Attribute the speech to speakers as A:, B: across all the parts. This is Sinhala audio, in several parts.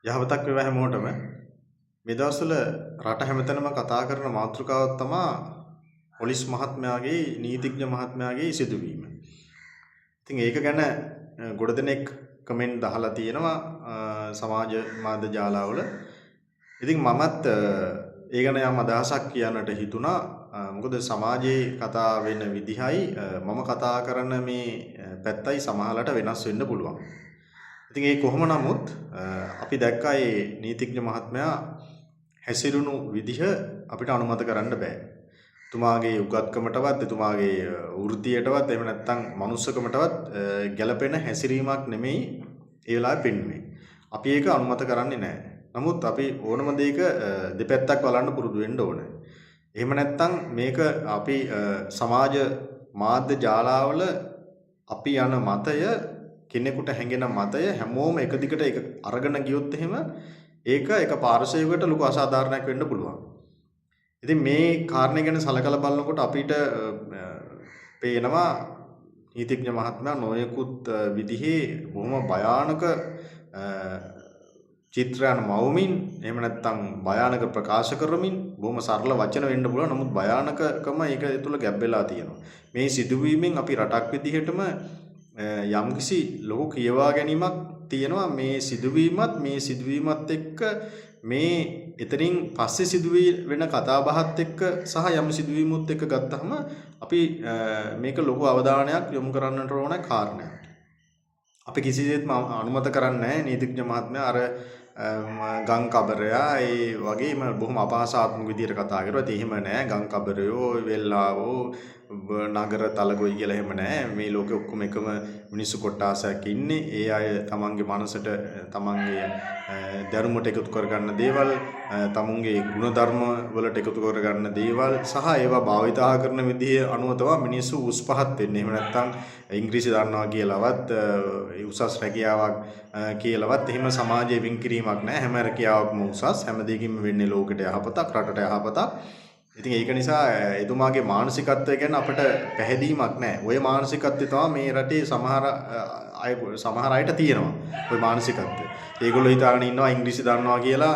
A: යහපතක් වේවා හැමෝටම. මේ දවස්වල රට හැමතැනම කතා කරන මාතෘකාවක් තමයි පොලිස් මහත්මයාගේ නීතිඥ මහත්මයාගේ සිදුවීම. ඉතින් ඒක ගැන ගොඩ දෙනෙක් කමෙන්ට් දහලා තියෙනවා සමාජ මාධ්‍ය ජාලාවල. ඉතින් මමත් ඒ ගැන යම් අදහසක් කියන්නට හිතුණා. මොකද සමාජයේ කතා වෙන විදිහයි මම කතා කරන මේ පැත්තයි සමහරකට වෙනස් වෙන්න පුළුවන්. ඉතින් ඒ කොහොම නමුත් අපි දැක්කා මේ නීතිඥ මහත්මයා හැසිරුණු විදිහ අපිට අනුමත කරන්න බෑ. එතුමාගේ උගත්කමටවත් එතුමාගේ වෘත්තියටවත් එහෙම නැත්නම් මනුස්සකමටවත් ගැළපෙන හැසිරීමක් නෙමෙයි ඒ වෙලාවේ පෙන්වන්නේ. අපි ඒක අනුමත කරන්නේ නැහැ. නමුත් අපි ඕනම දෙයක දෙපැත්තක් බලන්න පුරුදු වෙන්න ඕනේ. එහෙම නැත්නම් මේක අපි සමාජ මාධ්‍ය ජාලාවල අපි යන මතය කෙනෙකුට හැඟෙන මතය හැමෝම එක දිගට ඒක අරගෙන ගියොත් එහෙම ඒක එක පාර්ශවයකට ලොකු අසාධාරණයක් වෙන්න පුළුවන්. ඉතින් මේ කාරණේ ගැන සලකලා බලනකොට අපිට පේනවා නීතිඥ මහත්මයා නොයෙකුත් විදිහේ බොහොම භයානක චිත්‍රයන් මවමින් එහෙම නැත්නම් භයානක ප්‍රකාශ කරමින් බොහොම සරල වචන වෙන්න පුළුවන්. නමුත් භයානකකම ඒක තුළ ගැබ් වෙලා තියෙනවා. මේ සිදුවීමෙන් අපි රටක් විදිහටම යම්කිසි ලොකු කියවා ගැනීමක් තියෙනවා. මේ සිදුවීමත් එක්ක මේ එතනින් පස්සේ සිදුවී වෙන කතාබහත් එක්ක සහ යම් සිදුවීමුත් එක්ක ගත්තහම අපි මේක ලොකු අවධානයක් යොමු කරන්නට ඕන කාරණයක්. අපි කිසිසේත්ම අනුමත කරන්නේ නැහැ නීතිඥ මහත්මයා අර ගම් කබරයා ඒ වගේම බොහොම අපහාසාත්මක විදිහට කතා කරුවා. ඒ එහෙම නැහැ. ගම් කබරයෝ වෙල්ලාවෝ නගර තලගොයි කියලා එහෙම නැහැ. මේ ලෝකෙ ඔක්කොම එකම මිනිස්සු කොටාසයක් ඉන්නේ. ඒ අය තමන්ගේ මනසට තමන්ගේ දැනුමට එකතු කරගන්න දේවල්, තමුන්ගේ ಗುಣධර්ම වලට එකතු කරගන්න දේවල් සහ ඒවා භාවිතා කරන විදිහ අනුව තමයි මිනිස්සු උස් පහත් වෙන්නේ. එහෙම නැත්නම් ඉංග්‍රීසි දන්නවා කියලාවත් උසස් රැකියාවක් කියලාවත් එහෙම සමාජයේ වින්කිරීමක් නැහැ. හැම රැකියාවක්ම උසස්. හැම දෙයකින්ම වෙන්නේ ලෝකෙට යහපතක්, රටට යහපතක්. ඉතින් ඒක නිසා එතුමාගේ මානසිකත්වය ගැන අපිට පැහැදීමක් නැහැ. ওই මානසිකත්වය තමයි මේ රටේ සමහර අයට තියෙනවා. ওই මානසිකත්වය. ඒගොල්ලෝ හිතාගෙන ඉන්නවා ඉංග්‍රීසි දන්නවා කියලා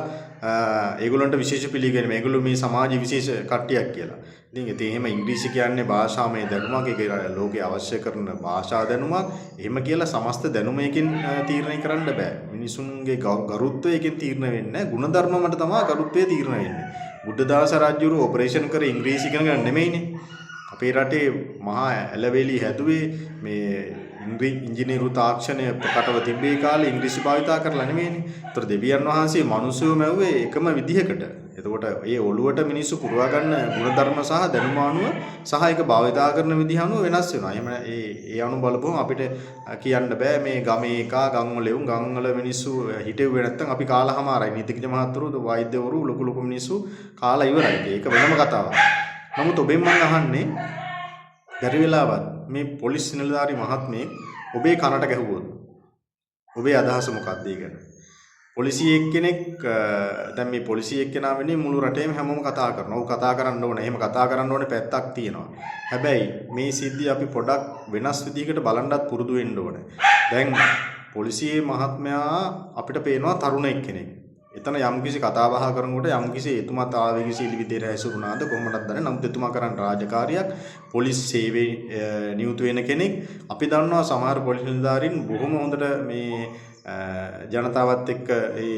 A: ඒගොල්ලන්ට විශේෂ පිළිගැනීම. ඒගොල්ලෝ මේ සමාජයේ විශේෂ කට්ටියක් කියලා. ඉතින් එහෙම ඉංග්‍රීසි කියන්නේ භාෂාමය දැනුමක්. ඒක ලෝකේ අවශ්‍ය කරන භාෂා දැනුමක්. එහෙම කියලා සමස්ත දැනුමකින් තීරණය කරන්න බෑ. මිනිසුන්ගේ ගරුත්වයකින් තීරණය වෙන්නේ නැහැ. ಗುಣධර්ම මත තමයි ගරුත්වය තීරණය වෙන්නේ. බුද්ධදාස රජුරු ඔපරේෂන් කරේ ඉංග්‍රීසි ඉගෙන ගන්න නෙමෙයිනේ. අපේ රටේ මහා ඇලවේලි හැදුවේ මේ ඉංජිනේරු තාක්ෂණය ප්‍රකටව තිබේ කාලේ ඉංග්‍රීසි භාවිතා කරලා නෙමෙයිනේ. ඒතර දෙවියන් වහන්සේ මිනිස්සුව මැව්වේ එකම විදිහකට. එතකොට ඒ ඔළුවට මිනිස්සු පුරවා ගන්න ගුණධර්ම සහ දැනුම අනුව සහ ඒක භාවිතා කරන විදිහ අනුව වෙනස් වෙනවා. එහෙම ඒ අනුව බලපුවම අපිට කියන්න බෑ මේ ගමේ එකා ගම්වල එවුන් ගම්වල මිනිස්සු හිටෙව්වේ නැත්තම් අපි කාලාමාරයි. නීතිඥ මහත්වරු වෛද්‍යවරු ලොකු මිනිස්සු කාලා ඉවරයි. ඒක වෙනම කතාවක්. නමුත් ඔබෙන් මම අහන්නේ බැරි වෙලාවත් මේ පොලිස් නිලධාරි මහත්මයෙක් ඔබේ කනට ගැහුවොත් ඔබේ අදහස මොකක්ද ඒ ගැන? පොලිසිය එක්කෙනෙක් දැන් මේ පොලිසිය එක්කෙනා වෙන්නේ මුළු රටේම හැමෝම කතා කරනවා. ਉਹ කතා කරන්න ඕනේ. එහෙම කතා කරන්න ඕනේ පැත්තක් තියෙනවා. හැබැයි මේ සිද්ධිය අපි පොඩක් වෙනස් විදිහකට බලන්නත් පුරුදු වෙන්න ඕනේ. දැන් පොලිසියේ මහත්මයා අපිට පේනවා තරුණ එක්කෙනෙක්. එතන යම්කිසි කතා බහ කරනකොට යම්කිසි එතුමා තාවේගීශීලී විදිහට හැසිරුණාද කොහොමදත් දන්නේ. නමුත් එතුමා කරන රාජකාරියක් පොලිස් සේවයේ නියුතු වෙන කෙනෙක්. අපි දන්නවා සමහර පොලිස් නිලධාරීන් බොහොම හොඳට මේ ජනතාවත් එක්ක ඒ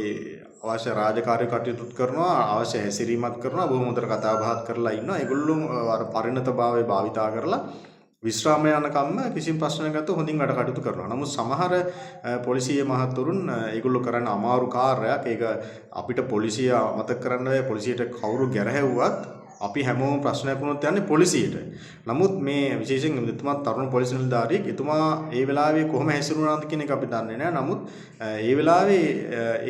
A: අවශ්‍ය රාජකාරී කටයුතු කරනවා, අවශ්‍ය හැසිරීමක් කරනවා, බොහොම හොඳට කතා බහත් කරලා ඉන්නවා. ඒගොල්ලෝ අර පරිණතභාවය භාවිතා කරලා විශ්‍රාම යනකම්ම කිසිම ප්‍රශ්නයක් නැතුව හොඳින් වැඩ කටයුතු කරනවා. නමුත් සමහර පොලිසිය මහතුරුන් ඒගොල්ලෝ කරන අමාරු කාර්යයක්. ඒක අපිට පොලිසිය අමතක කරන්න බෑ. පොලිසියට කවුරු ගැරහැව්වත් අපි හැමෝම ප්‍රශ්නයක් වුණොත් යන්නේ පොලිසියට. නමුත් මේ විශේෂයෙන් එතුමා තරුණ පොලිස් නිලධාරියෙක්. එතුමා ඒ වෙලාවේ කොහොම හැසිරුණාද කියන එක අපි දන්නේ නැහැ. නමුත් ඒ වෙලාවේ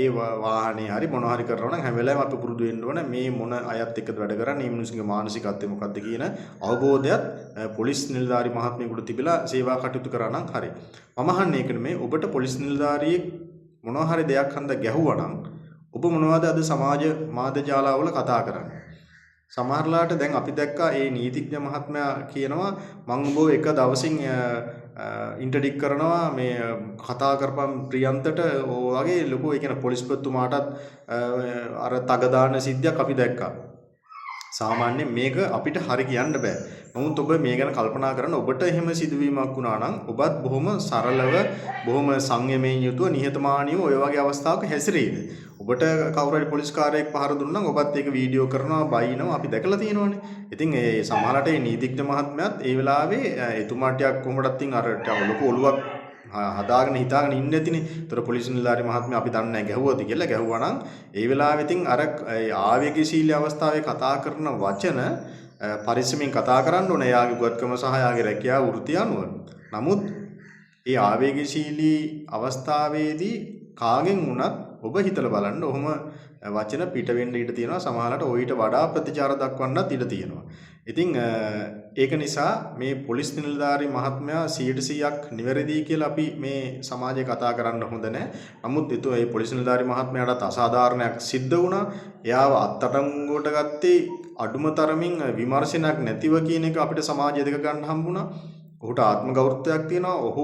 A: ඒ වාහනේ හරි මොනවා හරි කරනවා නම් හැම වෙලාවෙම අපි පුරුදු වෙන්න ඕන මේ මොන අයත් එක්කද වැඩ කරන්නේ, මේ මිනිස්සුන්ගේ මානසිකත්වය මොකක්ද කියන අවබෝධයත් පොලිස් නිලධාරි මහත්මයෙකුට තිබිලා සේවා කටයුතු කරා නම් හරි. මම අහන්නේ ඒක නෙමෙයි. ඔබට පොලිස් නිලධාරියෙක් මොනවා හරි දෙයක් හන්ද ගැහුවා නම් ඔබ මොනවද අද සමාජ මාධ්‍ය ජාලාවල කතා කරන්නේ? සමහරලාට දැන් අපි දැක්කා මේ නීතිඥ මහත්මයා කියනවා මම ඔබ එක දවසින් ඉන්ටර්ඩික් කරනවා මේ කතා කරපම් ප්‍රියන්තට වගේ ලොකු ඒ කියන්නේ පොලිස්පතිතුමාටත් අර තග දාන සිද්ධියක් අපි දැක්කා. සාමාන්‍යයෙන් මේක අපිට හරි කියන්න බෑ. නමුත් ඔබ මේ ගැන කල්පනා කරන ඔබට එහෙම සිදුවීමක් වුණා නම් ඔබත් බොහොම සරලව බොහොම සංයමයෙන් යුතුව නිහතමානීව ඔය වගේ අවස්ථාවක හැසිරෙයිද? ඔබට කවුරු හරි පොලිස් කාර්යයක් පහර දුන්නා නම් ඔබත් ඒක වීඩියෝ කරනවා බයිනවා අපි දැකලා තියෙනවානේ. ඉතින් ඒ සමහරට මේ නීතිඥ මහත්මයාත් ඒ වෙලාවේ එතුමාට කොහොමදත් තින් අර ලොකු ඔළුවක් හදාගෙන හිතාගෙන ඉන්න ඇතිනේ. ඒතර පොලිස් නිලධාරි මහත්මයා අපි දන්නේ නැහැ ගැහුවද කියලා. ගැහුවා නම් ඒ වෙලාවෙ ඉතින් අර ආවේගශීලී අවස්ථාවේ කතා කරන වචන පරිස්සමින් කතා කරන්න ඕනේ. එයාගේ උගත්කම සහ එයාගේ රැකියාව වෘත්තිය අනුව. නමුත් ඒ ආවේගශීලී අවස්ථාවේදී කාගෙන් වුණත් ඔබ හිතලා බලන්න ඔහොම වචන පිට වෙන්න ඉඩ තියෙනවා. සමහරවිට ඔయిత වඩා ප්‍රතිචාර දක්වන්නත් ඉඩ තියෙනවා. ඉතින් ඒක නිසා මේ පොලිස් නිලධාරි මහත්මයා 100%ක් නිවැරදි කියලා අපි මේ සමාජයේ කතා කරන්න හොඳ නැහැ. නමුත් ඒ පොලිස් නිලධාරි මහත්මයාට අසාධාරණයක් සිද්ධ වුණා. එයාව අත්අඩංගුවට ගත්තේ අඩුම තරමින් විමර්ශනයක් නැතිව කියන එක අපිට සමාජය දෙක ගන්න හම්බුණා. ඔහුට ආත්ම ගෞරවයක් තියෙනවා. ඔහු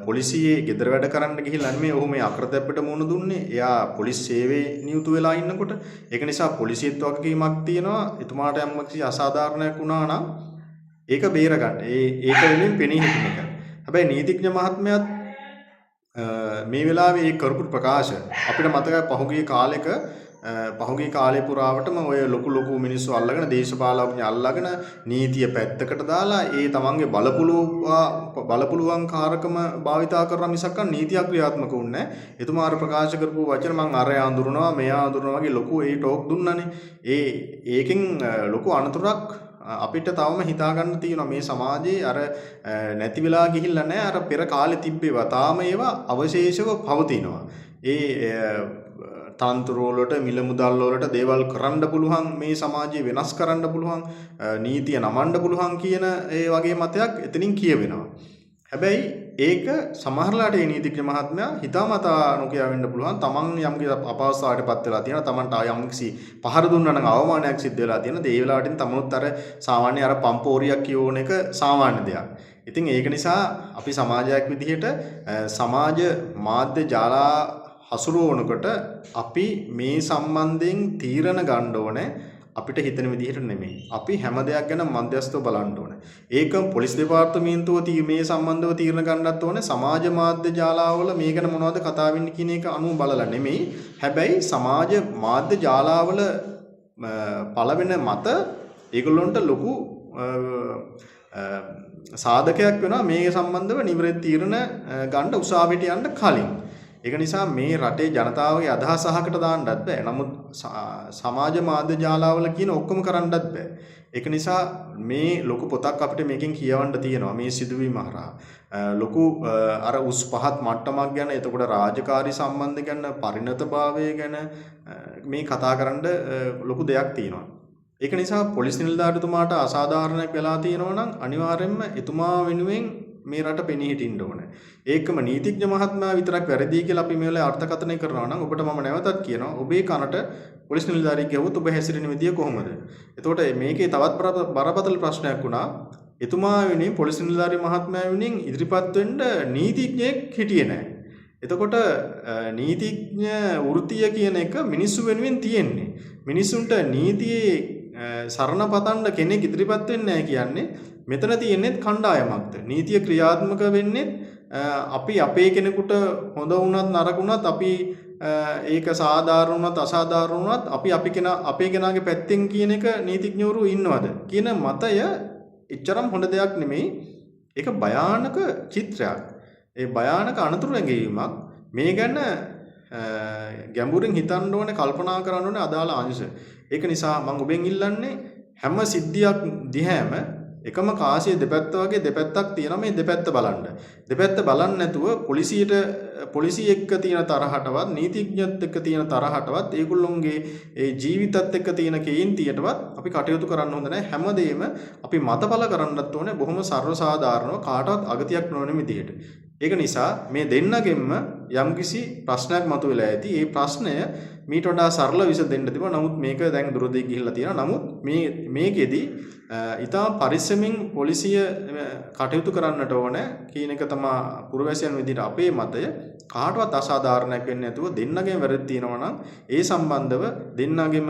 A: පොලිසියේ ගෙදර වැඩ කරන්න ගිහිල්ලා නෙමෙයි ඔහු මේ අකරතැබ්බට මුහුණ දුන්නේ. එයා පොලිස් සේවයේ නියුතු වෙලා ඉන්නකොට. ඒක නිසා පොලිසියත් වගකීමක් තියෙනවා. එතුමාට යම්කිසි අසාධාරණයක් වුණා නම් ඒක බේරගන්න. ඒක වෙනින් පෙනී හිටින එක. හැබැයි නීතිඥ මහත්මයාත් මේ වෙලාවේ මේ කරපු ප්‍රකාශ අපිට මතකයි පහුගිය කාලේ පුරාවටම ඔය ලොකු මිනිස්සු අල්ලගෙන දේශපාලඥයෝ අල්ලගෙන නීතිය පැත්තකට දාලා ඒ තමන්ගේ බලපුලුවන්කාරකම භාවිතා කරන මිසක් නීතිය ක්‍රියාත්මක වුණේ නැහැ. එතුමා අර ප්‍රකාශ කරපු වචන මං අර ආඳුරනවා මෙයා ආඳුරනවා වගේ ලොකු ඒ ටෝක් දුන්නානේ. ඒකෙන් ලොකු අනතුරක් අපිට තවම හිතා ගන්න තියෙනවා. මේ සමාජයේ අර නැති වෙලා ගිහිල්ලා නැහැ. අර පෙර කාලේ තිබ්බේවා තාම ඒවා අවශේෂව පවතිනවා. තන්ත්‍ර වලට මිල මුදල් වලට දේවල් කරන්න පුළුවන්, මේ සමාජය වෙනස් කරන්න පුළුවන්, නීතිය නමන්න පුළුවන් කියන ඒ වගේ මතයක් එතනින් කියවෙනවා. හැබැයි ඒක සමහරලාට මේ නීතිඥ මහත්මයා හිතාමතා නොකිය වෙන්න පුළුවන්. තමන් යම්කිසි අපහසුතාවයකටපත් වෙලා තියෙනවා. තමන්ට යම්කිසි පහර දුන්නා නම් අවමානයක් සිද්ධ වෙලා තියෙනවා. ඒ වෙලාවටින් තමනුත් අර සාමාන්‍ය අර පම්පෝරියක් කියෝන එක සාමාන්‍ය දෙයක්. ඉතින් ඒක නිසා අපි සමාජයක් විදිහට සමාජ මාධ්‍ය ජාලා හසුරුවනකොට අපි මේ සම්බන්ධයෙන් තීරණ ගන්න ඕනේ. අපිට හිතන විදිහට නෙමෙයි. අපි හැම දෙයක් ගැන මධ්‍යස්ථව බලන්න ඕනේ. ඒකම පොලිස් දෙපාර්තමේන්තුව මේ සම්බන්ධව තීරණ ගන්නත් ඕනේ. සමාජ මාධ්‍ය ජාලාවල මේ ගැන මොනවද කතා වෙන්නේ කියන එක අනුව බලලා නෙමෙයි. හැබැයි සමාජ මාධ්‍ය ජාලාවල පළවෙන මත ඒගොල්ලන්ට ලොකු සාධකයක් වෙනවා මේ සම්බන්ධව නිවැරදි තීරණ ගන්න උසාවියට යන්න කලින්. ඒක නිසා මේ රටේ ජනතාවගේ අදහස් අහකට දාන්නත් බෑ. නමුත් සමාජ මාධ්‍ය ජාලාවල කියන ඔක්කොම කරන්නත් බෑ. ඒක නිසා මේ ලොකු පොතක් අපිට මේකෙන් කියවන්න තියෙනවා මේ සිදුවීම හරහා. ලොකු අර උස් පහත් මට්ටමක් ගැන, එතකොට රාජකාරී සම්බන්ධ ගැන, පරිණතභාවය ගැන මේ කතා කරන්න ලොකු දෙයක් තියෙනවා. ඒක නිසා පොලිස් නිලධාරිතුමාට අසාධාරණයක් වෙලා තියෙනවා නම් අනිවාර්යයෙන්ම එතුමා වෙනුවෙන් මේ රට පෙනී හිටින්න ඕනේ. ඒකම නීතිඥ මහත්මයා විතරක් වැරදි කියලා අපි මේ වෙලාවේ අර්ථකථනය කරනවා නම් ඔබට මම නැවතත් කියනවා ඔබේ කනට පොලිස් නිලධාරියෙක් ගියොත් ඔබ හැසිරෙන විදිය කොහොමද? එතකොට මේකේ තවත් බරපතල ප්‍රශ්නයක් වුණා. එතුමා වෙනුවෙන් පොලිස් නිලධාරි මහත්මයා වෙනුවෙන් ඉදිරිපත් වෙන්න නීතිඥයෙක් හිටියේ නැහැ. එතකොට නීතිඥ වෘත්තිය කියන එක මිනිස්සු වෙනුවෙන් තියෙන්නේ. මිනිසුන්ට නීතියේ සරණ පතන්න කෙනෙක් ඉදිරිපත් වෙන්නේ නැහැ කියන්නේ මෙතන තියෙන්නේ කණ්ඩායමක්ද. නීතිය ක්‍රියාත්මක වෙන්නේ අපි අපේ කෙනෙකුට හොඳ වුණත් නරක වුණත් අපි ඒක සාධාරණ වුණත් අසාධාරණ වුණත් අපි අපේ කෙනාගේ පැත්තෙන් කියන එක නීතිඥවරු ඉන්නවද කියන මතය එච්චරම් හොඳ දෙයක් නෙමෙයි. ඒක භයානක චිත්‍රයක්. ඒ භයානක අනතුරු ඇඟීමක්. මේ ගැන ගැඹුරින් හිතන්න ඕනේ, කල්පනා කරන්න ඕනේ අදාළ අංශ. ඒක නිසා මම ඔබෙන් ඉල්ලන්නේ හැම සිද්ධියක් දිහාම එකම කාසිය දෙපැත්ත වගේ දෙපැත්තක් තියෙනවා. මේ දෙපැත්ත බලන්න. දෙපැත්ත බලන්නේ නැතුව පොලිසිය එක්ක තියෙන තරහටවත්, නීතිඥයත් එක්ක තියෙන තරහටවත්, ඒගොල්ලොන්ගේ ඒ ජීවිතත් එක්ක තියෙන කේන්තියටවත් අපි කටයුතු කරන්න හොඳ නැහැ. හැමදේම අපි මතබල කරන්නත් ඕනේ බොහොම සර්ව සාධාරණව කාටවත් අගතියක් නොවන විදිහට. ඒක නිසා මේ දෙන්නගෙන්ම යම්කිසි ප්‍රශ්නයක් මතුවලා ඇති. ඒ ප්‍රශ්නය මීට වඩා සරල විසඳෙන්න තිබුණා. නමුත් මේක දැන් දුරදිග ගිහිල්ලා තියෙනවා. නමුත් මේකෙදි ඉතා පරිස්සමින් පොලිසිය කටයුතු කරන්නට ඕනේ කියන එක තමයි පුරවැසියන් විදිහට අපේ මතය. කාටවත් අසාධාරණයක් වෙන්නේ නැතුව දෙන්නගෙම වැරදි තියෙනවා නම් ඒ සම්බන්ධව දෙන්නගෙම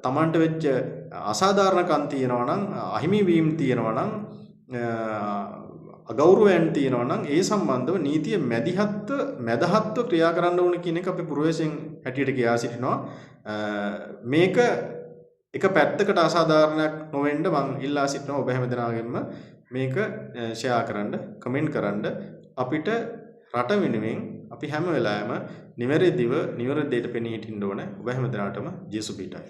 A: තමන්ට වෙච්ච අසාධාරණකම් තියෙනවා නම් අහිමි වීම තියෙනවා නම් අගෞරවයන් තියෙනවා නම් ඒ සම්බන්ධව නීතිය මැදහත්ව ක්‍රියා කරන්න ඕන කියන එක අපි පුරවැසියන් හැටියට කියා සිටිනවා. මේක එක පැත්තකට අසාධාරණයක් නොවෙන්න මම ඉල්ලා සිටිනවා ඔබ හැමදෙනාගෙන්ම මේක ෂෙයා කරන්න, කමෙන්ට් කරන්න. අපිට රට වෙනුවෙන් අපි හැම වෙලාවෙම නිවැරදිව නිවැරදි දෙයට පෙනී හිටින්න ඕන. ඔබ හැමදෙනාටම ජේසු පිටයි.